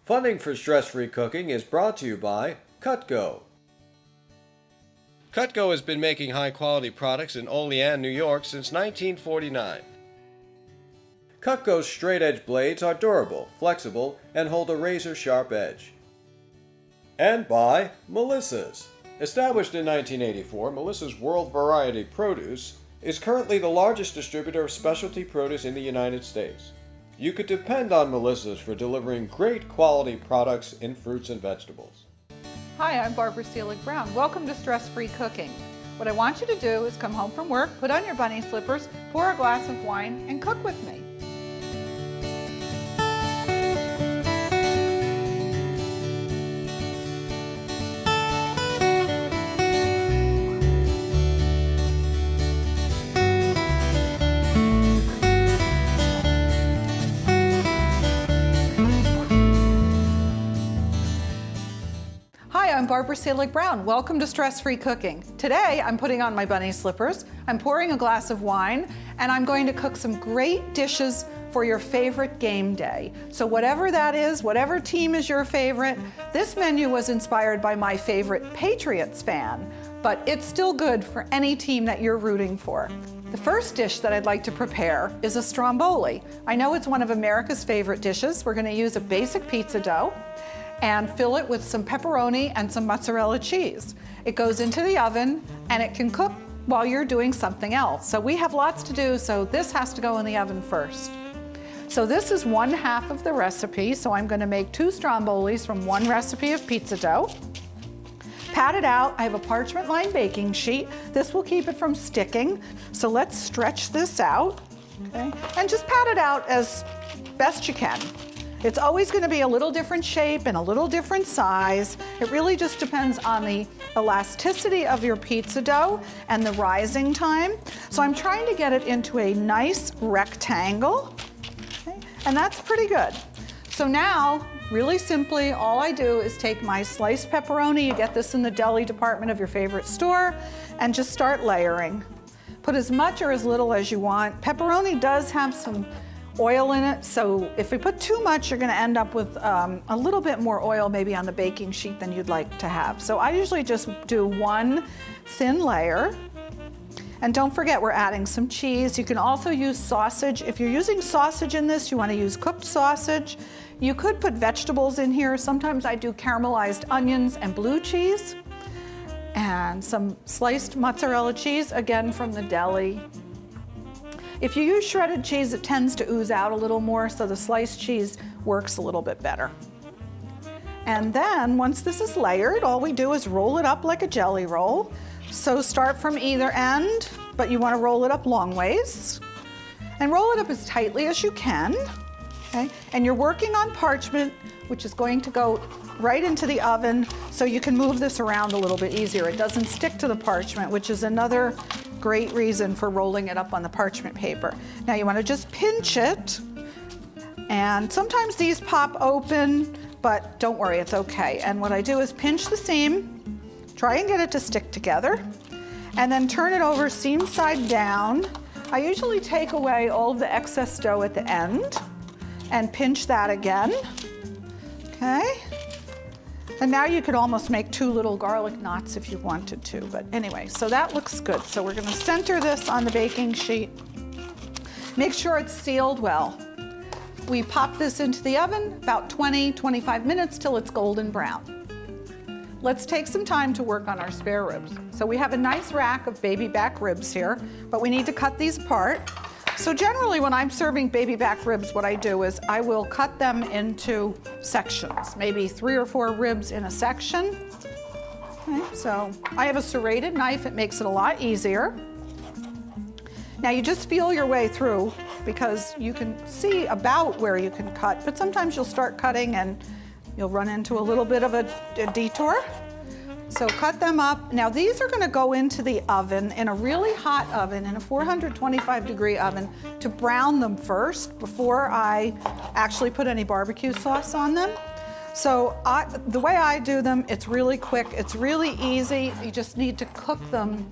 Funding for stress-free cooking is brought to you by Cutco. Cutco has been making high-quality products in Olean, New York since 1949. Cutco's straight-edge blades are durable, flexible, and hold a razor-sharp edge. And by Melissa's. Established in 1984, Melissa's World Variety Produce is currently the largest distributor of specialty produce in the United States. You could depend on Melissa's for delivering great quality products in fruits and vegetables. Hi, I'm Barbara Seelig-Brown. Welcome to Stress-Free Cooking. What I want you to do is come home from work, put on your bunny slippers, pour a glass of wine, and cook with me. Hi, I'm Barbara Seelig-Brown. Welcome to Stress-Free Cooking. Today, I'm putting on my bunny slippers, I'm pouring a glass of wine, and I'm going to cook some great dishes for your favorite game day. So whatever that is, whatever team is your favorite, this menu was inspired by my favorite Patriots fan, but it's still good for any team that you're rooting for. The first dish that I'd like to prepare is a stromboli. I know it's one of America's favorite dishes. We're going to use a basic pizza dough and fill it with some pepperoni and some mozzarella cheese. It goes into the oven and it can cook while you're doing something else. So we have lots to do, so this has to go in the oven first. So this is 1/2 of the recipe, so I'm going to make 2 strombolis from 1 recipe of pizza dough. Pat it out. I have a parchment lined baking sheet. This will keep it from sticking. So let's stretch this out, okay? And just pat it out as best you can. It's always going to be a little different shape and a little different size. It really just depends on the elasticity of your pizza dough and the rising time. So I'm trying to get it into a nice rectangle, okay? And that's pretty good. So now, really simply, all I do is take my sliced pepperoni, you get this in the deli department of your favorite store, and just start layering. Put as much or as little as you want. Pepperoni does have some oil in it, so if we put too much, you're going to end up with a little bit more oil maybe on the baking sheet than you'd like to have. So I usually just do 1 thin layer. And don't forget, we're adding some cheese. You can also use sausage. If you're using sausage in this, you want to use cooked sausage. You could put vegetables in here. Sometimes I do caramelized onions and blue cheese. And some sliced mozzarella cheese, again from the deli. If you use shredded cheese, it tends to ooze out a little more, so the sliced cheese works a little bit better. And then, once this is layered, all we do is roll it up like a jelly roll. So start from either end, but you want to roll it up long ways. And roll it up as tightly as you can, okay? And you're working on parchment, which is going to go right into the oven, so you can move this around a little bit easier. It doesn't stick to the parchment, which is another great reason for rolling it up on the parchment paper. Now you want to just pinch it, and sometimes these pop open, but don't worry, it's okay. And what I do is pinch the seam, try and get it to stick together, and then turn it over seam side down. I usually take away all of the excess dough at the end and pinch that again, okay? And now you could almost make 2 little garlic knots if you wanted to, but anyway, so that looks good. So we're going to center this on the baking sheet. Make sure it's sealed well. We pop this into the oven about 20-25 minutes till it's golden brown. Let's take some time to work on our spare ribs. So we have a nice rack of baby back ribs here, but we need to cut these apart. So generally when I'm serving baby back ribs, what I do is I will cut them into sections, maybe 3 or 4 ribs in a section. Okay, so I have a serrated knife, it makes it a lot easier. Now you just feel your way through because you can see about where you can cut, but sometimes you'll start cutting and you'll run into a little bit of a detour. So cut them up. Now these are going to go into the oven in a really hot oven, in a 425-degree oven, to brown them first before I actually put any barbecue sauce on them. So the way I do them, it's really quick, it's really easy. You just need to cook them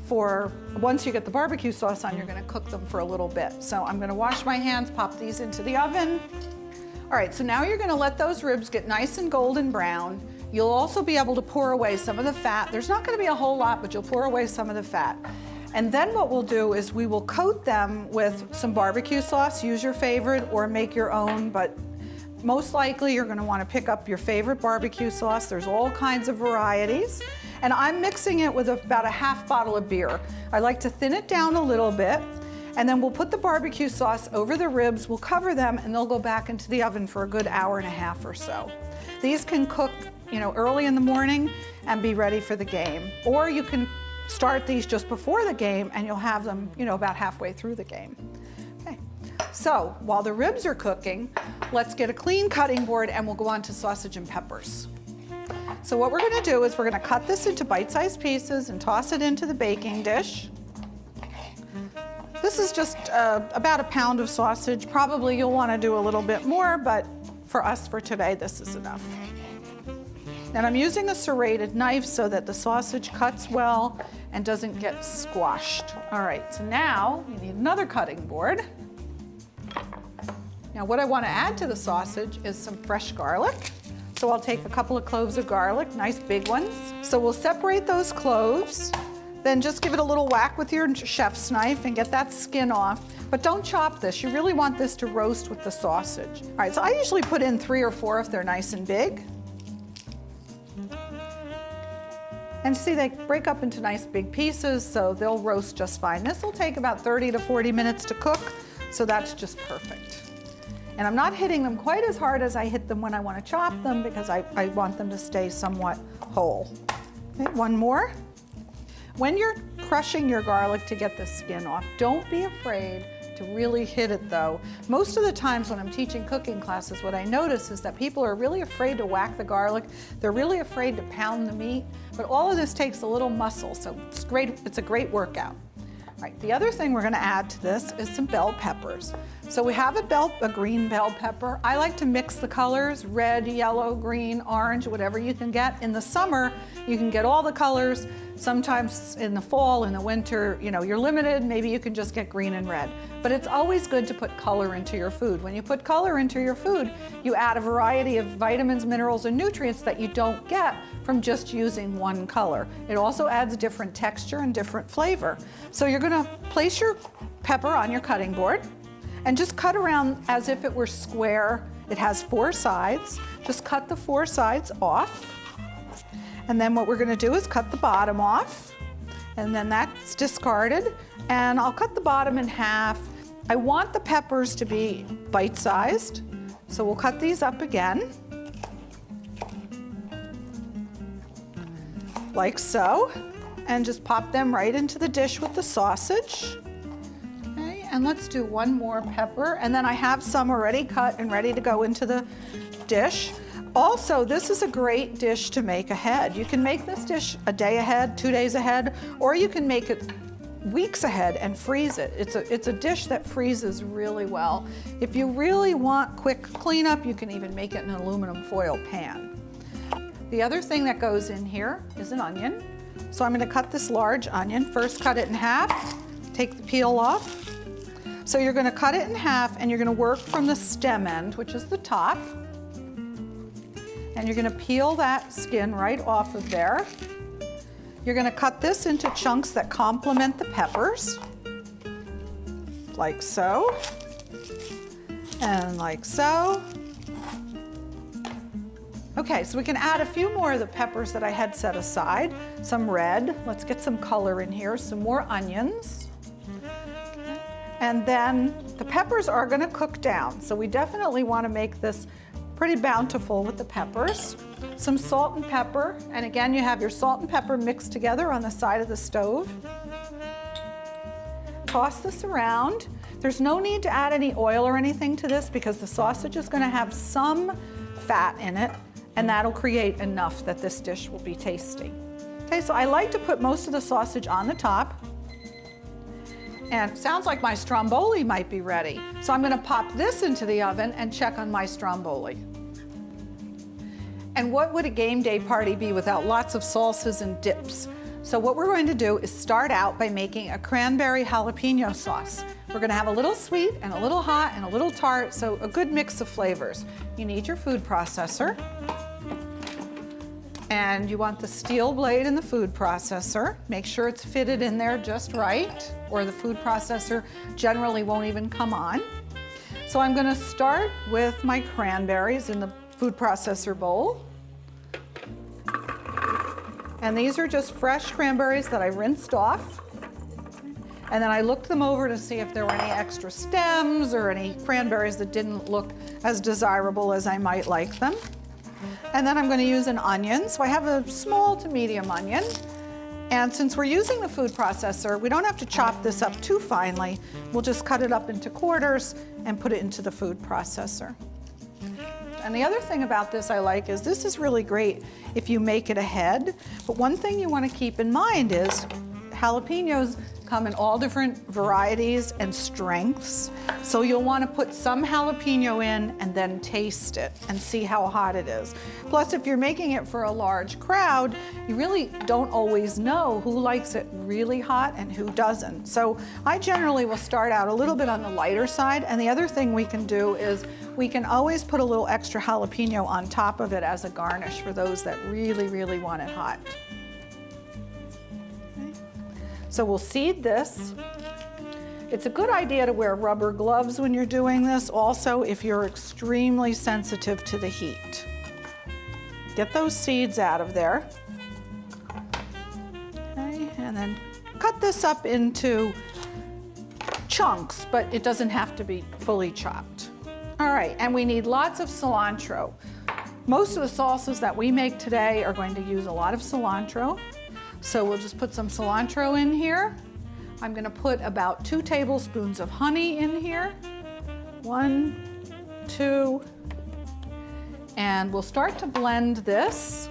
for, once you get the barbecue sauce on, you're going to cook them for a little bit. So I'm going to wash my hands, pop these into the oven. All right, so now you're gonna let those ribs get nice and golden brown. You'll also be able to pour away some of the fat. There's not gonna be a whole lot, but you'll pour away some of the fat. And then what we'll do is we will coat them with some barbecue sauce. Use your favorite or make your own, but most likely you're gonna wanna pick up your favorite barbecue sauce. There's all kinds of varieties. And I'm mixing it with about a half bottle of beer. I like to thin it down a little bit, and then we'll put the barbecue sauce over the ribs, we'll cover them, and they'll go back into the oven for a good hour and a half or so. These can cook, early in the morning and be ready for the game. Or you can start these just before the game and you'll have them, about halfway through the game. Okay, so while the ribs are cooking, let's get a clean cutting board and we'll go on to sausage and peppers. So what we're gonna do is we're gonna cut this into bite-sized pieces and toss it into the baking dish. This is just about a pound of sausage. Probably you'll wanna do a little bit more, but for us for today, this is enough. And I'm using a serrated knife so that the sausage cuts well and doesn't get squashed. All right, so now we need another cutting board. Now what I want to add to the sausage is some fresh garlic. So I'll take a couple of cloves of garlic, nice big ones. So we'll separate those cloves, then just give it a little whack with your chef's knife and get that skin off. But don't chop this, you really want this to roast with the sausage. All right, so I usually put in 3 or 4 if they're nice and big. And see, they break up into nice big pieces, so they'll roast just fine. This will take about 30 to 40 minutes to cook, so that's just perfect. And I'm not hitting them quite as hard as I hit them when I want to chop them because I want them to stay somewhat whole. Okay, one more. When you're crushing your garlic to get the skin off, don't be afraid to really hit it though. Most of the times when I'm teaching cooking classes, what I notice is that people are really afraid to whack the garlic. They're really afraid to pound the meat, but all of this takes a little muscle, so it's great. It's a great workout. All right, the other thing we're gonna add to this is some bell peppers. So we have a green bell pepper. I like to mix the colors, red, yellow, green, orange, whatever you can get. In the summer, you can get all the colors. Sometimes in the fall, in the winter, you're limited, maybe you can just get green and red. But it's always good to put color into your food. When you put color into your food, you add a variety of vitamins, minerals, and nutrients that you don't get from just using one color. It also adds a different texture and different flavor. So you're gonna place your pepper on your cutting board and just cut around as if it were square. It has 4 sides. Just cut the 4 sides off. And then what we're gonna do is cut the bottom off. And then that's discarded. And I'll cut the bottom in half. I want the peppers to be bite-sized. So we'll cut these up again. Like so. And just pop them right into the dish with the sausage. And let's do one more pepper. And then I have some already cut and ready to go into the dish. Also, this is a great dish to make ahead. You can make this dish a day ahead, 2 days ahead, or you can make it weeks ahead and freeze it. It's a dish that freezes really well. If you really want quick cleanup, you can even make it in an aluminum foil pan. The other thing that goes in here is an onion. So I'm gonna cut this large onion. First cut it in half, take the peel off. So you're gonna cut it in half and you're gonna work from the stem end, which is the top. And you're gonna peel that skin right off of there. You're gonna cut this into chunks that complement the peppers, like so, and like so. Okay, so we can add a few more of the peppers that I had set aside. Some red, let's get some color in here, some more onions. And then the peppers are gonna cook down, so we definitely wanna make this pretty bountiful with the peppers. Some salt and pepper, and again, you have your salt and pepper mixed together on the side of the stove. Toss this around. There's no need to add any oil or anything to this because the sausage is gonna have some fat in it, and that'll create enough that this dish will be tasty. Okay, so I like to put most of the sausage on the top. And it sounds like my stromboli might be ready. So I'm gonna pop this into the oven and check on my stromboli. And what would a game day party be without lots of salsas and dips? So what we're going to do is start out by making a cranberry jalapeno sauce. We're going to have a little sweet and a little hot and a little tart, so a good mix of flavors. You need your food processor, and you want the steel blade in the food processor. Make sure it's fitted in there just right, or the food processor generally won't even come on. So I'm going to start with my cranberries in the food processor bowl. And these are just fresh cranberries that I rinsed off. And then I looked them over to see if there were any extra stems or any cranberries that didn't look as desirable as I might like them. And then I'm going to use an onion. So I have a small to medium onion. And since we're using the food processor, we don't have to chop this up too finely. We'll just cut it up into quarters and put it into the food processor. And the other thing about this I like is this is really great if you make it ahead. But one thing you want to keep in mind is jalapenos come in all different varieties and strengths. So you'll want to put some jalapeno in and then taste it and see how hot it is. Plus, if you're making it for a large crowd, you really don't always know who likes it really hot and who doesn't. So I generally will start out a little bit on the lighter side. And the other thing we can do is we can always put a little extra jalapeno on top of it as a garnish for those that really, really want it hot. So we'll seed this. It's a good idea to wear rubber gloves when you're doing this, also if you're extremely sensitive to the heat. Get those seeds out of there. Okay, and then cut this up into chunks, but it doesn't have to be fully chopped. All right, and we need lots of cilantro. Most of the salsas that we make today are going to use a lot of cilantro. So we'll just put some cilantro in here. I'm going to put about 2 tablespoons of honey in here. 1, 2, and we'll start to blend this.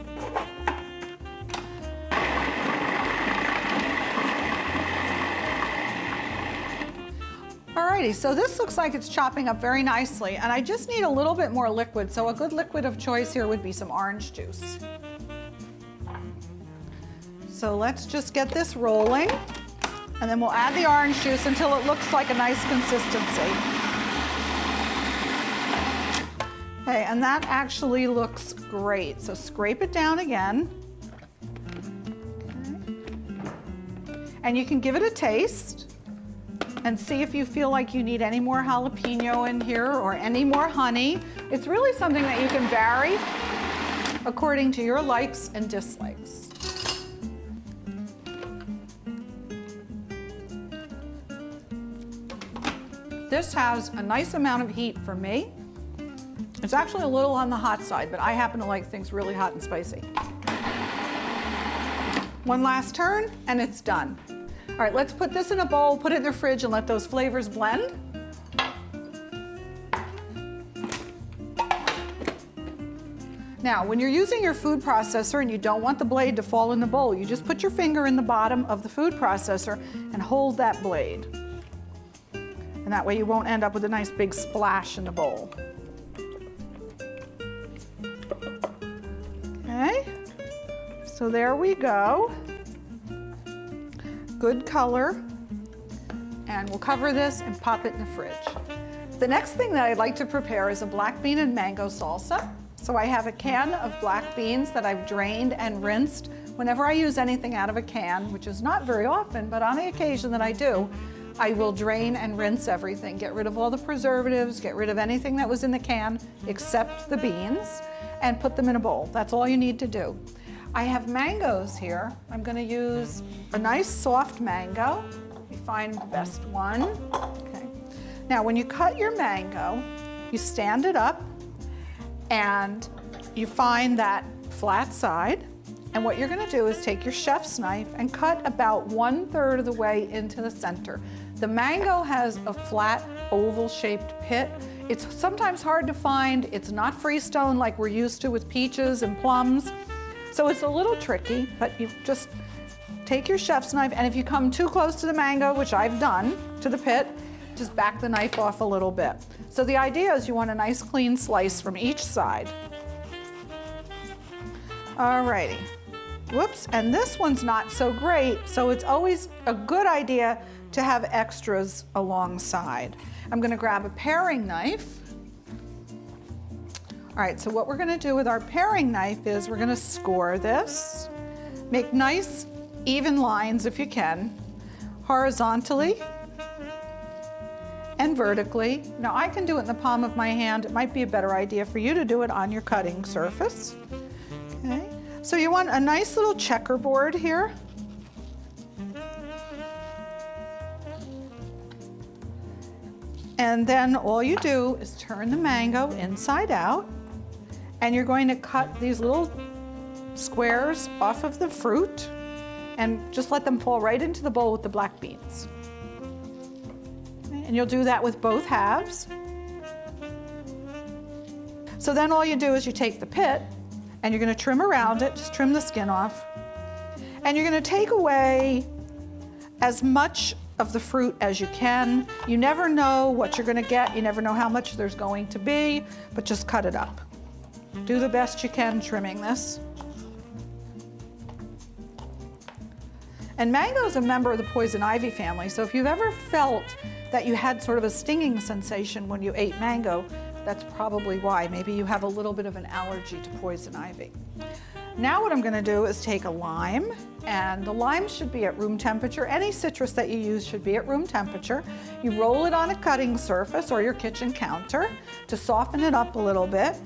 Alrighty, so this looks like it's chopping up very nicely, and I just need a little bit more liquid, so a good liquid of choice here would be some orange juice. So let's just get this rolling, and then we'll add the orange juice until it looks like a nice consistency. Okay, and that actually looks great. So scrape it down again. Okay. And you can give it a taste and see if you feel like you need any more jalapeno in here or any more honey. It's really something that you can vary according to your likes and dislikes. This has a nice amount of heat for me. It's actually a little on the hot side, but I happen to like things really hot and spicy. One last turn, and it's done. All right, let's put this in a bowl, put it in the fridge, and let those flavors blend. Now, when you're using your food processor and you don't want the blade to fall in the bowl, you just put your finger in the bottom of the food processor and hold that blade. And that way you won't end up with a nice big splash in the bowl. Okay, so there we go. Good color. And we'll cover this and pop it in the fridge. The next thing that I'd like to prepare is a black bean and mango salsa. So I have a can of black beans that I've drained and rinsed. Whenever I use anything out of a can, which is not very often, but on the occasion that I do, I will drain and rinse everything, get rid of all the preservatives, get rid of anything that was in the can except the beans, and put them in a bowl. That's all you need to do. I have mangoes here. I'm going to use a nice soft mango. You find the best one. Okay. Now, when you cut your mango, you stand it up and you find that flat side. And what you're going to do is take your chef's knife and cut about 1/3 of the way into the center. The mango has a flat oval-shaped pit. It's sometimes hard to find. It's not freestone like we're used to with peaches and plums. So it's a little tricky, but you just take your chef's knife, and if you come too close to the mango, which I've done, to the pit, just back the knife off a little bit. So the idea is you want a nice clean slice from each side. Alrighty. Whoops, and this one's not so great, so it's always a good idea to have extras alongside. I'm gonna grab a paring knife. All right, so what we're gonna do with our paring knife is we're gonna score this. Make nice, even lines if you can, horizontally and vertically. Now I can do it in the palm of my hand. It might be a better idea for you to do it on your cutting surface. Okay, so you want a nice little checkerboard here. And then all you do is turn the mango inside out, and you're going to cut these little squares off of the fruit and just let them fall right into the bowl with the black beans. Okay, and you'll do that with both halves. So then all you do is you take the pit and you're going to trim around it, just trim the skin off, and you're going to take away as much of the fruit as you can. You never know what you're going to get, you never know how much there's going to be, but just cut it up. Do the best you can trimming this. And mango is a member of the poison ivy family, so if you've ever felt that you had sort of a stinging sensation when you ate mango, that's probably why. Maybe you have a little bit of an allergy to poison ivy. Now what I'm going to do is take a lime, and the lime should be at room temperature. Any citrus that you use should be at room temperature. You roll it on a cutting surface or your kitchen counter to soften it up a little bit.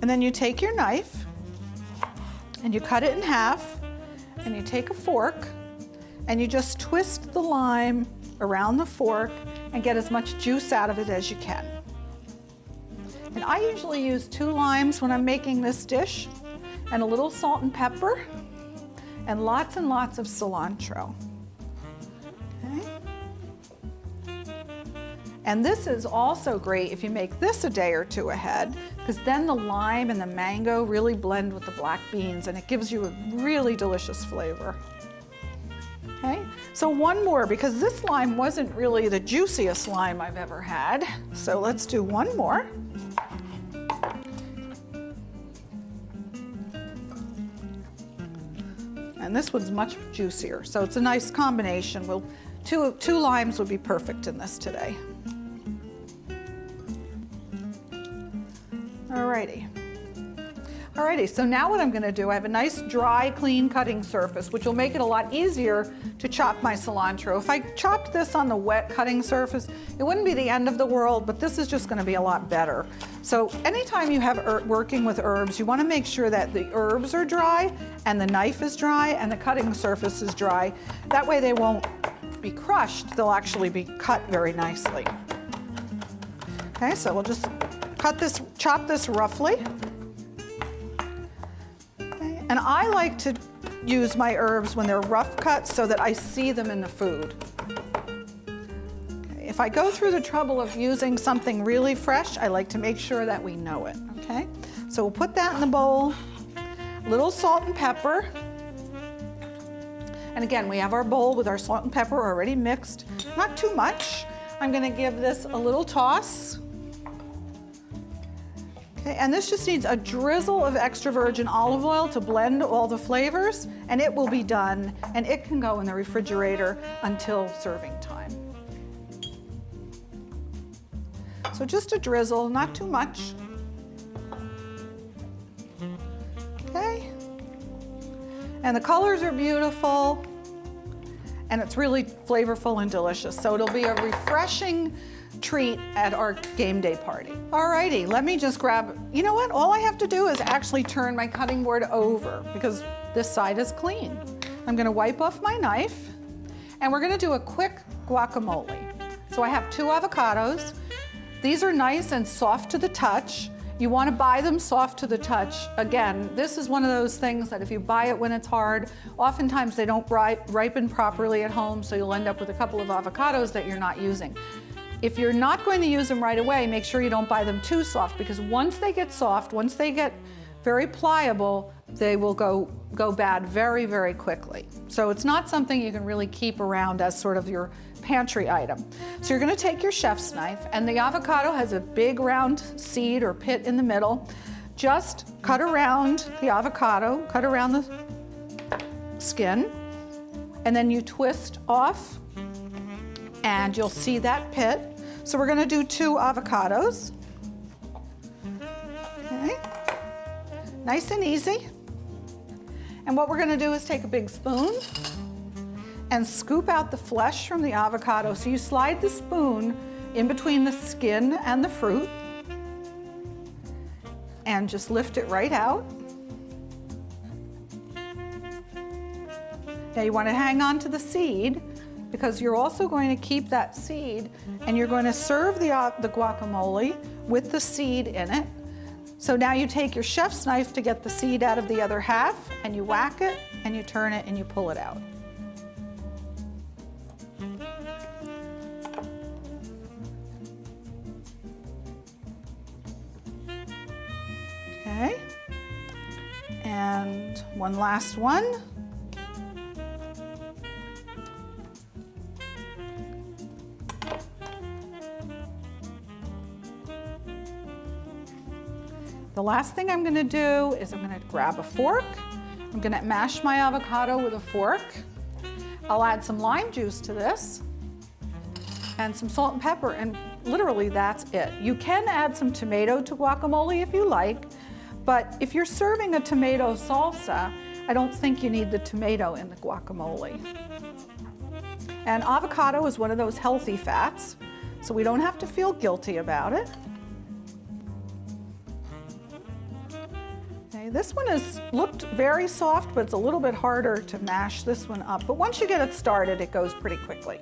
And then you take your knife and you cut it in half, and you take a fork and you just twist the lime around the fork and get as much juice out of it as you can. And I usually use 2 limes when I'm making this dish, and a little salt and pepper, and lots of cilantro. Okay. And this is also great if you make this a day or 2 ahead, because then the lime and the mango really blend with the black beans and it gives you a really delicious flavor. Okay, so one more, because this lime wasn't really the juiciest lime I've ever had. So let's do one more. And this one's much juicier, so it's a nice combination. Two limes would be perfect in this today. Alrighty, so now what I'm going to do, I have a nice dry, clean cutting surface, which will make it a lot easier to chop my cilantro. If I chopped this on the wet cutting surface, it wouldn't be the end of the world, but this is just going to be a lot better. So anytime you have working with herbs, you want to make sure that the herbs are dry and the knife is dry and the cutting surface is dry. That way they won't be crushed, they'll actually be cut very nicely. Okay, so we'll just chop this roughly. Okay, and I like to use my herbs when they're rough cut so that I see them in the food. Okay, if I go through the trouble of using something really fresh, I like to make sure that we know it, okay? So we'll put that in the bowl, a little salt and pepper. And again, we have our bowl with our salt and pepper already mixed, not too much. I'm gonna give this a little toss. Okay, and this just needs a drizzle of extra virgin olive oil to blend all the flavors, and it will be done, and it can go in the refrigerator until serving time. So just a drizzle, not too much. Okay. And the colors are beautiful, and it's really flavorful and delicious. So it'll be a refreshing treat at our game day party. Alrighty, let me just grab, you know what? All I have to do is actually turn my cutting board over because this side is clean. I'm gonna wipe off my knife, and we're gonna do a quick guacamole. So I have 2 avocados. These are nice and soft to the touch. You want to buy them soft to the touch. Again, this is one of those things that if you buy it when it's hard, oftentimes they don't ripen properly at home, so you'll end up with a couple of avocados that you're not using. If you're not going to use them right away, make sure you don't buy them too soft, because once they get soft, once they get very pliable, they will go bad very, very quickly. So it's not something you can really keep around as sort of your pantry item. So you're gonna take your chef's knife, and the avocado has a big round seed or pit in the middle. Just cut around the avocado, cut around the skin, and then you twist off, and you'll see that pit. So we're gonna do 2 avocados. Okay, nice and easy. And what we're gonna do is take a big spoon and scoop out the flesh from the avocado. So you slide the spoon in between the skin and the fruit and just lift it right out. Now you want to hang on to the seed because you're also going to keep that seed and you're going to serve the guacamole with the seed in it. So now you take your chef's knife to get the seed out of the other half and you whack it and you turn it and you pull it out. Okay, and one last one. The last thing I'm going to do is I'm going to grab a fork. I'm going to mash my avocado with a fork. I'll add some lime juice to this and some salt and pepper, and literally that's it. You can add some tomato to guacamole if you like, but if you're serving a tomato salsa, I don't think you need the tomato in the guacamole. And avocado is one of those healthy fats, so we don't have to feel guilty about it. Okay, this one has looked very soft, but it's a little bit harder to mash this one up. But once you get it started, it goes pretty quickly.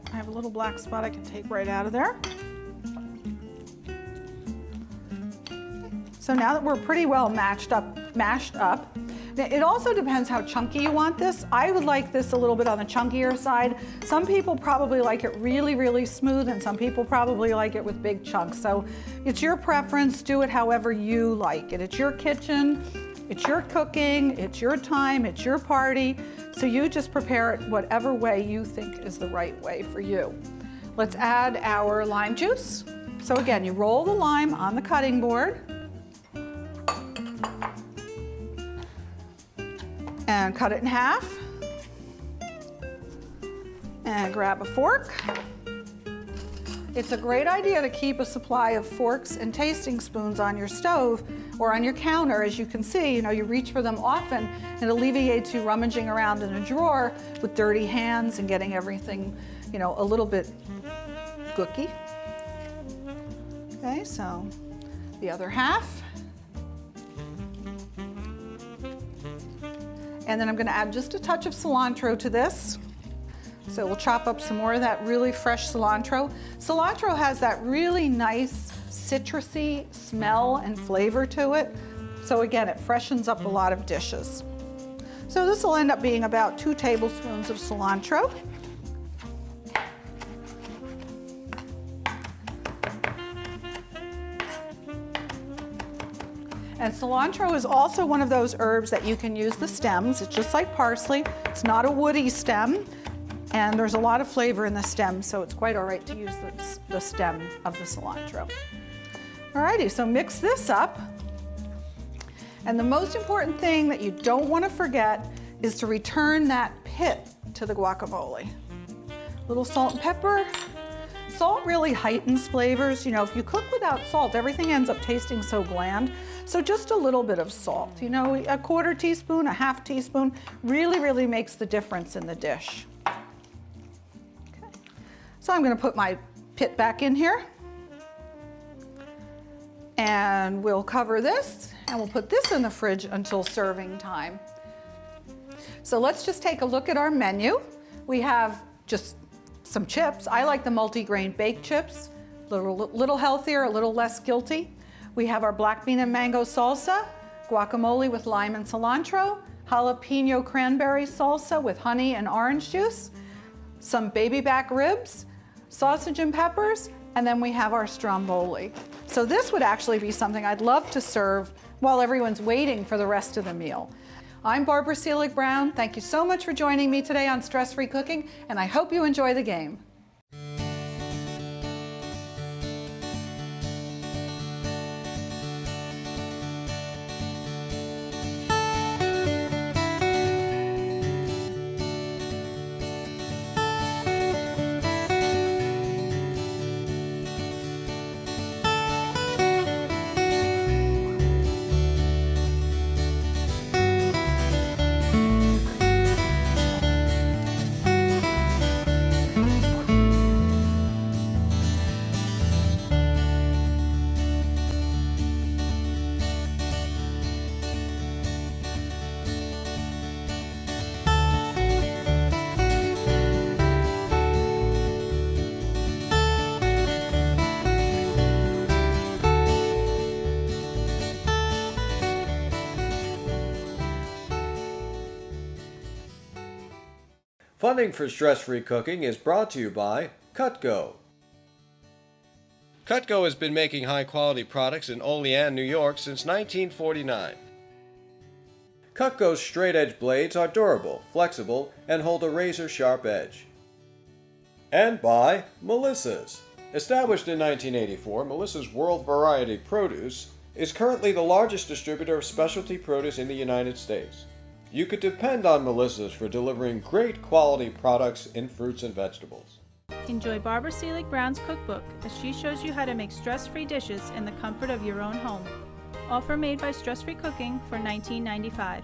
I have a little black spot I can take right out of there. So now that we're pretty well mashed up, it also depends how chunky you want this. I would like this a little bit on the chunkier side. Some people probably like it really, really smooth, and some people probably like it with big chunks. So it's your preference, do it however you like it. It's your kitchen, it's your cooking, it's your time, it's your party. So you just prepare it whatever way you think is the right way for you. Let's add our lime juice. So again, you roll the lime on the cutting board and cut it in half and grab a fork. It's a great idea to keep a supply of forks and tasting spoons on your stove or on your counter. As you can see, you reach for them often, and it alleviates you rummaging around in a drawer with dirty hands and getting everything, a little bit gooky. Okay, so the other half. And then I'm going to add just a touch of cilantro to this. So we'll chop up some more of that really fresh cilantro. Cilantro has that really nice citrusy smell and flavor to it. So again, it freshens up a lot of dishes. So this will end up being about 2 tablespoons of cilantro. And cilantro is also one of those herbs that you can use the stems. It's just like parsley. It's not a woody stem. And there's a lot of flavor in the stem, so it's quite all right to use the stem of the cilantro. Alrighty, so mix this up. And the most important thing that you don't want to forget is to return that pit to the guacamole. A little salt and pepper. Salt really heightens flavors. If you cook without salt, everything ends up tasting so bland. So just a little bit of salt, a 1/4 teaspoon, a 1/2 teaspoon, really, really makes the difference in the dish. So I'm going to put my pit back in here, and we'll cover this, and we'll put this in the fridge until serving time. So let's just take a look at our menu. We have just some chips. I like the multi-grain baked chips, a little healthier, a little less guilty. We have our black bean and mango salsa, guacamole with lime and cilantro, jalapeno cranberry salsa with honey and orange juice, some baby back ribs, sausage and peppers, and then we have our stromboli. So this would actually be something I'd love to serve while everyone's waiting for the rest of the meal. I'm Barbara Seelig-Brown. Thank you so much for joining me today on Stress Free Cooking, and I hope you enjoy the game. Funding for Stress-Free Cooking is brought to you by Cutco. Cutco has been making high-quality products in Olean, New York since 1949. Cutco's straight-edge blades are durable, flexible, and hold a razor-sharp edge. And by Melissa's. Established in 1984, Melissa's World Variety Produce is currently the largest distributor of specialty produce in the United States. You could depend on Melissa's for delivering great quality products in fruits and vegetables. Enjoy Barbara Seelig-Brown's cookbook as she shows you how to make stress-free dishes in the comfort of your own home. Offer made by Stress Free Cooking for $19.95.